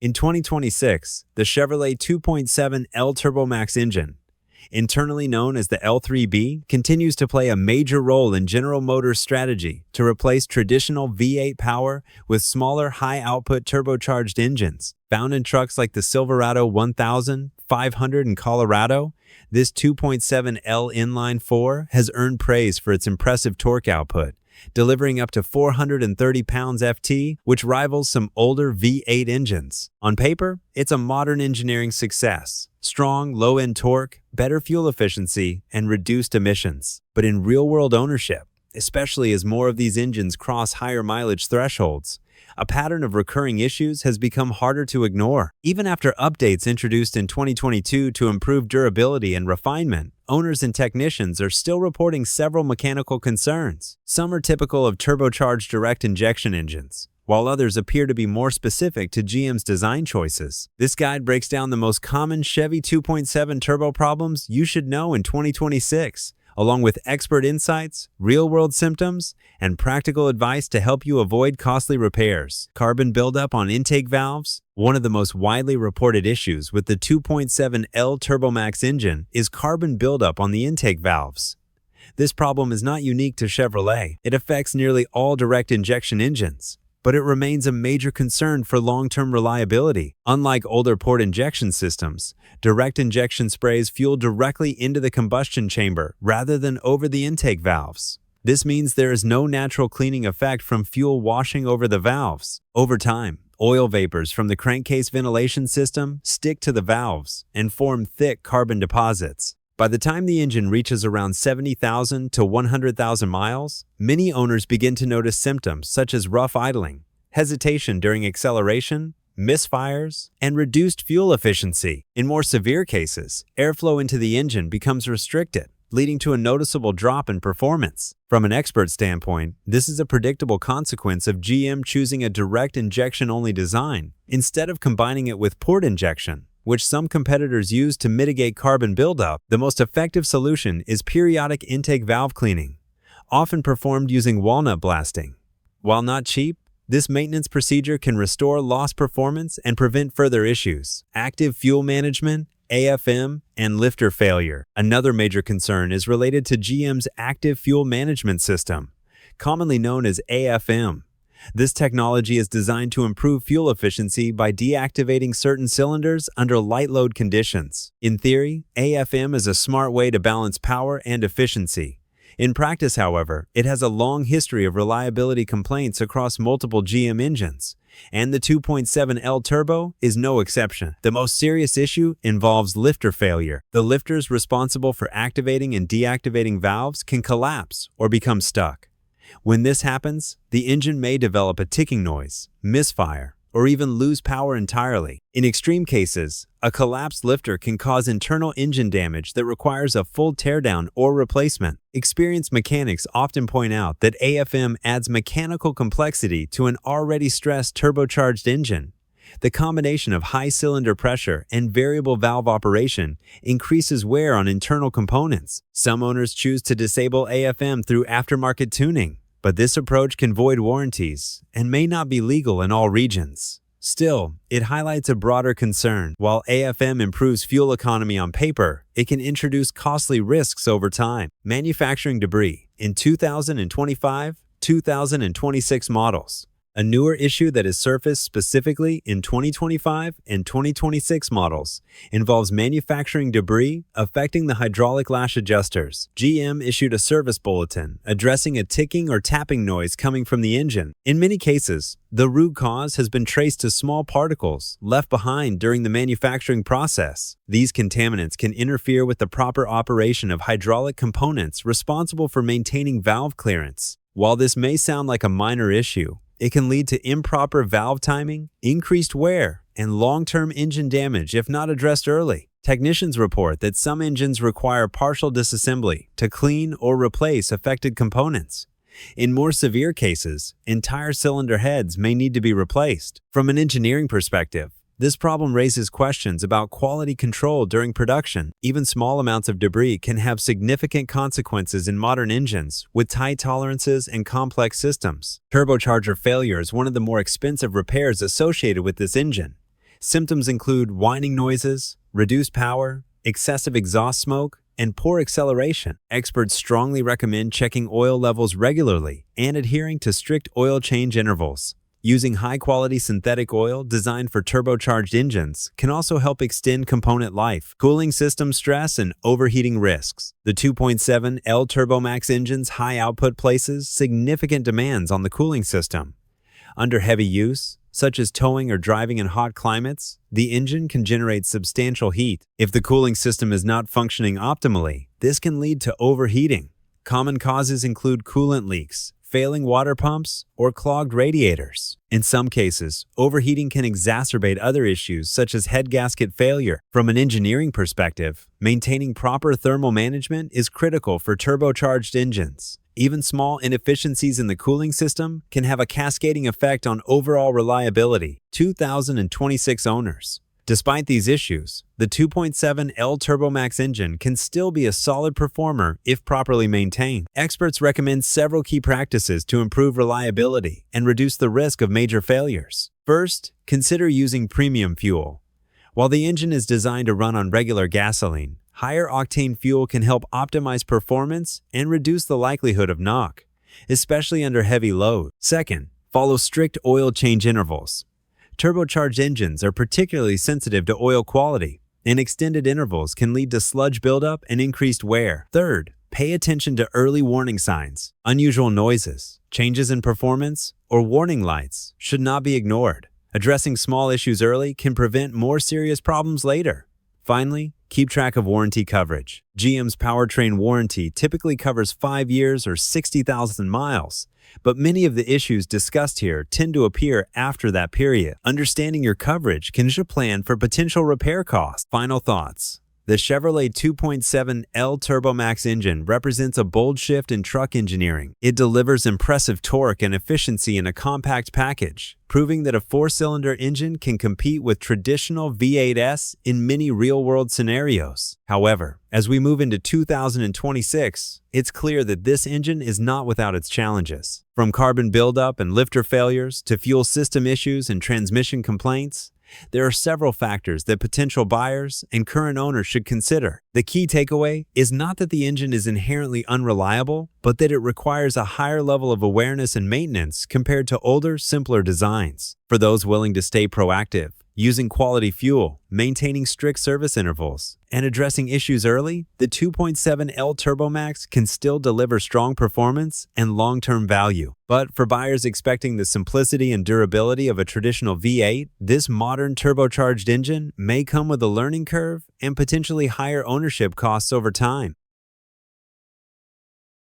In 2026, the Chevrolet 2.7 L TurboMax engine, internally known as the L3B, continues to play a major role in General Motors' strategy to replace traditional V8 power with smaller, high-output turbocharged engines. Found in trucks like the Silverado 1500 in Colorado, this 2.7L inline-4 has earned praise for its impressive torque output, delivering up to 430 pounds-ft, which rivals some older V8 engines. On paper, it's a modern engineering success. Strong, low-end torque, better fuel efficiency, and reduced emissions. But in real-world ownership, especially as more of these engines cross higher mileage thresholds, a pattern of recurring issues has become harder to ignore. Even after updates introduced in 2022 to improve durability and refinement, owners and technicians are still reporting several mechanical concerns. Some are typical of turbocharged direct injection engines, while others appear to be more specific to GM's design choices. This guide breaks down the most common Chevy 2.7 turbo problems you should know in 2026, along with expert insights, real-world symptoms, and practical advice to help you avoid costly repairs. Carbon buildup on intake valves. One of the most widely reported issues with the 2.7L TurboMax engine is carbon buildup on the intake valves. This problem is not unique to Chevrolet. It affects nearly all direct injection engines, but it remains a major concern for long-term reliability. Unlike older port injection systems, direct injection sprays fuel directly into the combustion chamber rather than over the intake valves. This means there is no natural cleaning effect from fuel washing over the valves. Over time, oil vapors from the crankcase ventilation system stick to the valves and form thick carbon deposits. By the time the engine reaches around 70,000 to 100,000 miles, many owners begin to notice symptoms such as rough idling, hesitation during acceleration, misfires, and reduced fuel efficiency. In more severe cases, airflow into the engine becomes restricted, leading to a noticeable drop in performance. From an expert standpoint, this is a predictable consequence of GM choosing a direct injection-only design instead of combining it with port injection, which some competitors use to mitigate carbon buildup. The most effective solution is periodic intake valve cleaning, often performed using walnut blasting. While not cheap, this maintenance procedure can restore lost performance and prevent further issues. Active fuel management, AFM, and lifter failure. Another major concern is related to GM's active fuel management system, commonly known as AFM. This technology is designed to improve fuel efficiency by deactivating certain cylinders under light load conditions. In theory, AFM is a smart way to balance power and efficiency. In practice, however, it has a long history of reliability complaints across multiple GM engines, and the 2.7L Turbo is no exception. The most serious issue involves lifter failure. The lifters responsible for activating and deactivating valves can collapse or become stuck. When this happens, the engine may develop a ticking noise, misfire, or even lose power entirely. In extreme cases, a collapsed lifter can cause internal engine damage that requires a full teardown or replacement. Experienced mechanics often point out that AFM adds mechanical complexity to an already stressed turbocharged engine. The combination of high cylinder pressure and variable valve operation increases wear on internal components. Some owners choose to disable AFM through aftermarket tuning, but this approach can void warranties and may not be legal in all regions. Still, it highlights a broader concern. While AFM improves fuel economy on paper, it can introduce costly risks over time. Manufacturing debris in 2025-2026 models. A newer issue that has surfaced specifically in 2025 and 2026 models involves manufacturing debris affecting the hydraulic lash adjusters. GM issued a service bulletin addressing a ticking or tapping noise coming from the engine. In many cases, the root cause has been traced to small particles left behind during the manufacturing process. These contaminants can interfere with the proper operation of hydraulic components responsible for maintaining valve clearance. While this may sound like a minor issue, it can lead to improper valve timing, increased wear, and long-term engine damage if not addressed early. Technicians report that some engines require partial disassembly to clean or replace affected components. In more severe cases, entire cylinder heads may need to be replaced. From an engineering perspective, this problem raises questions about quality control during production. Even small amounts of debris can have significant consequences in modern engines with tight tolerances and complex systems. Turbocharger failure is one of the more expensive repairs associated with this engine. Symptoms include whining noises, reduced power, excessive exhaust smoke, and poor acceleration. Experts strongly recommend checking oil levels regularly and adhering to strict oil change intervals. Using high-quality synthetic oil designed for turbocharged engines can also help extend component life. Cooling system stress and overheating risks. The 2.7 L TurboMax engine's high output places significant demands on the cooling system. Under heavy use, such as towing or driving in hot climates, the engine can generate substantial heat. If the cooling system is not functioning optimally, this can lead to overheating. Common causes include coolant leaks, failing water pumps, or clogged radiators. In some cases, overheating can exacerbate other issues such as head gasket failure. From an engineering perspective, maintaining proper thermal management is critical for turbocharged engines. Even small inefficiencies in the cooling system can have a cascading effect on overall reliability. 2026 owners. Despite these issues, the 2.7 L TurboMax engine can still be a solid performer if properly maintained. Experts recommend several key practices to improve reliability and reduce the risk of major failures. First, consider using premium fuel. While the engine is designed to run on regular gasoline, higher octane fuel can help optimize performance and reduce the likelihood of knock, especially under heavy load. Second, follow strict oil change intervals. Turbocharged engines are particularly sensitive to oil quality, and extended intervals can lead to sludge buildup and increased wear. Third, pay attention to early warning signs. Unusual noises, changes in performance, or warning lights should not be ignored. Addressing small issues early can prevent more serious problems later. Finally, keep track of warranty coverage. GM's powertrain warranty typically covers 5 years or 60,000 miles, but many of the issues discussed here tend to appear after that period. Understanding your coverage can help plan for potential repair costs. Final thoughts. The Chevrolet 2.7 L TurboMax engine represents a bold shift in truck engineering. It delivers impressive torque and efficiency in a compact package, proving that a 4-cylinder engine can compete with traditional V8s in many real-world scenarios. However, as we move into 2026, it's clear that this engine is not without its challenges. From carbon buildup and lifter failures to fuel system issues and transmission complaints, there are several factors that potential buyers and current owners should consider. The key takeaway is not that the engine is inherently unreliable, but that it requires a higher level of awareness and maintenance compared to older, simpler designs. For those willing to stay proactive, using quality fuel, maintaining strict service intervals, and addressing issues early, the 2.7 L TurboMax can still deliver strong performance and long-term value. But for buyers expecting the simplicity and durability of a traditional V8, this modern turbocharged engine may come with a learning curve and potentially higher ownership costs over time.